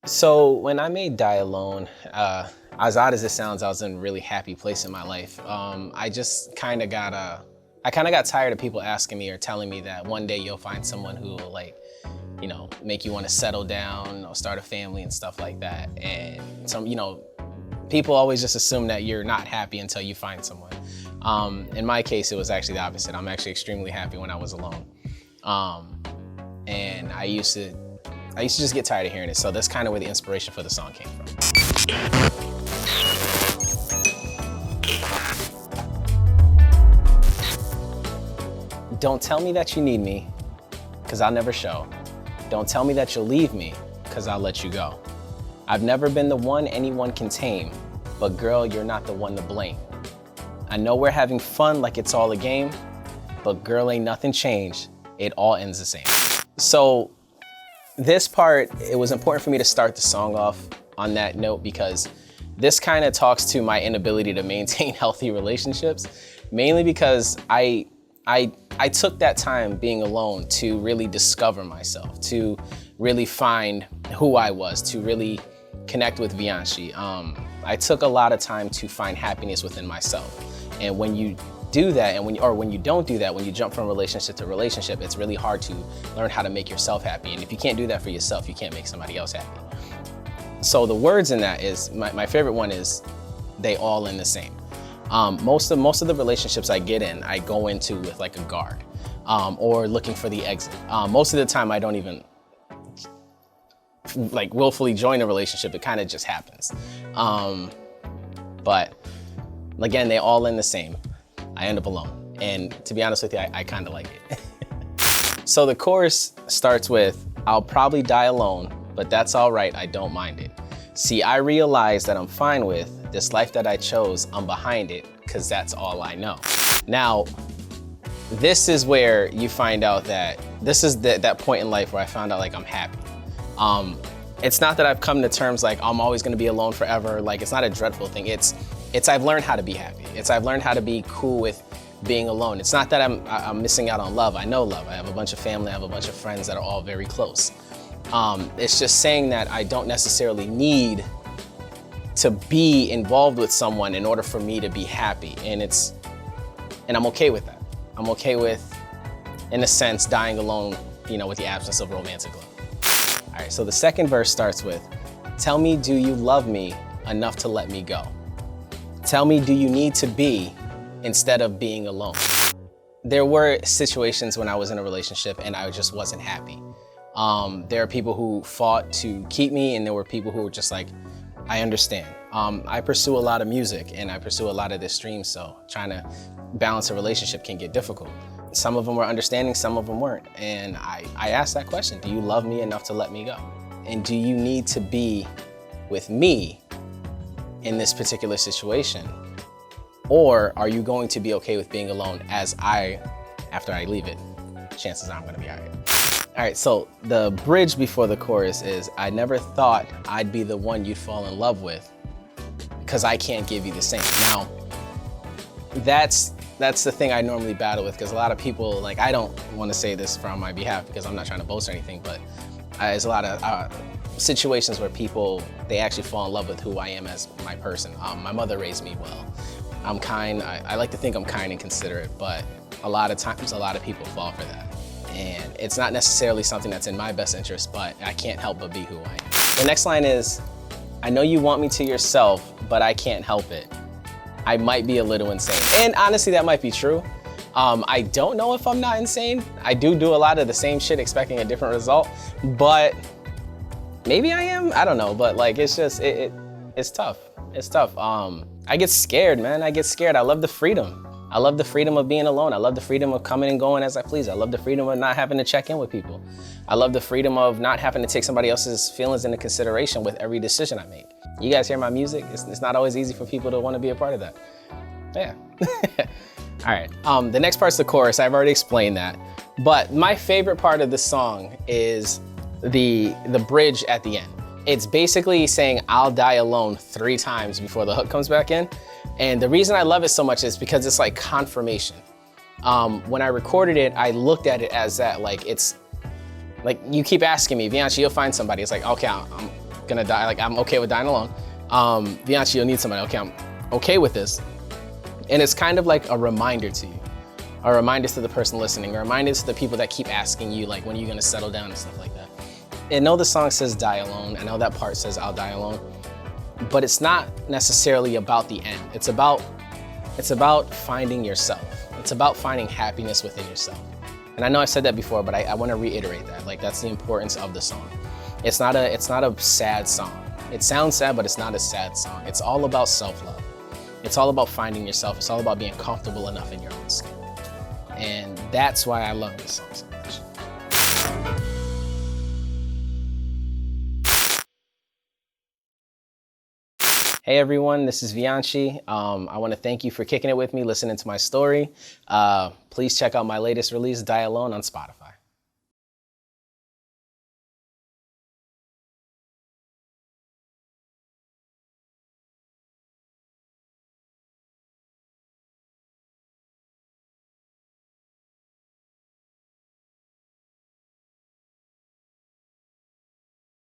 So when I made Die Alone, as odd as it sounds, I was in a really happy place in my life. I just kind of got tired of people asking me or telling me that one day you'll find someone who will make you want to settle down or start a family and stuff like that. And people always just assume that you're not happy until you find someone. In my case, it was actually the opposite. I'm actually extremely happy when I was alone. And I used to just get tired of hearing it. So that's kind of where the inspiration for the song came from. Don't tell me that you need me, cause I'll never show. Don't tell me that you'll leave me, cause I'll let you go. I've never been the one anyone can tame, but girl, you're not the one to blame. I know we're having fun like it's all a game, but girl, ain't nothing changed. It all ends the same. So this part, it was important for me to start the song off on that note because this kind of talks to my inability to maintain healthy relationships, mainly because I took that time being alone to really discover myself, to really find who I was, to really connect with VIANCHI. I took a lot of time to find happiness within myself. And when you do that, and when you don't do that, when you jump from relationship to relationship, it's really hard to learn how to make yourself happy. And if you can't do that for yourself, you can't make somebody else happy. So the words in that is, my favorite one is, they all in the same. Most of the relationships I get in, I go into with like a guard, or looking for the exit. Most of the time I don't even like willfully join a relationship, it kind of just happens. But again, they all in the same. I end up alone. And to be honest with you, I kind of like it. So the chorus starts with, I'll probably die alone, but that's all right, I don't mind it. See, I realize that I'm fine with this life that I chose, I'm behind it, cause that's all I know. Now, this is where you find out that, this is that point in life where I found out like I'm happy. It's not that I've come to terms like I'm always gonna be alone forever, like it's not a dreadful thing, it's I've learned how to be happy. I've learned how to be cool with being alone. It's not that I'm missing out on love. I know love. I have a bunch of family. I have a bunch of friends that are all very close. It's just saying that I don't necessarily need to be involved with someone in order for me to be happy. And I'm okay with that. I'm okay with, in a sense, dying alone, with the absence of romantic love. All right, so the second verse starts with, tell me, do you love me enough to let me go? Tell me, do you need to be instead of being alone? There were situations when I was in a relationship and I just wasn't happy. There are people who fought to keep me, and there were people who were just like, I understand. I pursue a lot of music and I pursue a lot of this stream, so trying to balance a relationship can get difficult. Some of them were understanding, some of them weren't. And I asked that question, do you love me enough to let me go? And do you need to be with me in this particular situation? Or are you going to be okay with being alone after I leave it, chances are I'm gonna be all right. All right, so the bridge before the chorus is, I never thought I'd be the one you'd fall in love with, because I can't give you the same. Now, that's the thing I normally battle with, because a lot of people, like, I don't want to say this on my behalf because I'm not trying to boast or anything, but there's a lot of situations where people, they actually fall in love with who I am as my person. My mother raised me well. I'm kind, I like to think I'm kind and considerate, but a lot of times, a lot of people fall for that. And it's not necessarily something that's in my best interest, but I can't help but be who I am. The next line is, I know you want me to yourself, but I can't help it. I might be a little insane. And honestly, that might be true. I don't know if I'm not insane. I do a lot of the same shit expecting a different result, but maybe I am, I don't know, but like, it's just, it's tough. It's tough. I get scared, man. I get scared. I love the freedom. I love the freedom of being alone. I love the freedom of coming and going as I please. I love the freedom of not having to check in with people. I love the freedom of not having to take somebody else's feelings into consideration with every decision I make. You guys hear my music? It's not always easy for people to want to be a part of that. Yeah. All right, the next part's the chorus. I've already explained that. But my favorite part of the song is the bridge at the end. It's basically saying, I'll die alone 3 times before the hook comes back in. And the reason I love it so much is because it's like confirmation. When I recorded it, I looked at it as that, like, it's like, you keep asking me, VIANCHI, you'll find somebody. It's like, okay, gonna die. Like, I'm okay with dying alone. VIANCHI, you'll need somebody. Okay, I'm okay with this. And it's kind of like a reminder to you, a reminder to the person listening, a reminder to the people that keep asking you, like, when are you gonna settle down and stuff like that. I know the song says die alone. I know that part says I'll die alone, but it's not necessarily about the end. It's about finding yourself. It's about finding happiness within yourself. And I know I've said that before, but I want to reiterate that. Like, that's the importance of the song. It's not a sad song. It sounds sad, but it's not a sad song. It's all about self-love. It's all about finding yourself. It's all about being comfortable enough in your own skin. And that's why I love this song so much. Hey everyone, this is VIANCHI. I want to thank you for kicking it with me, listening to my story. Please check out my latest release, Die Alone, on Spotify.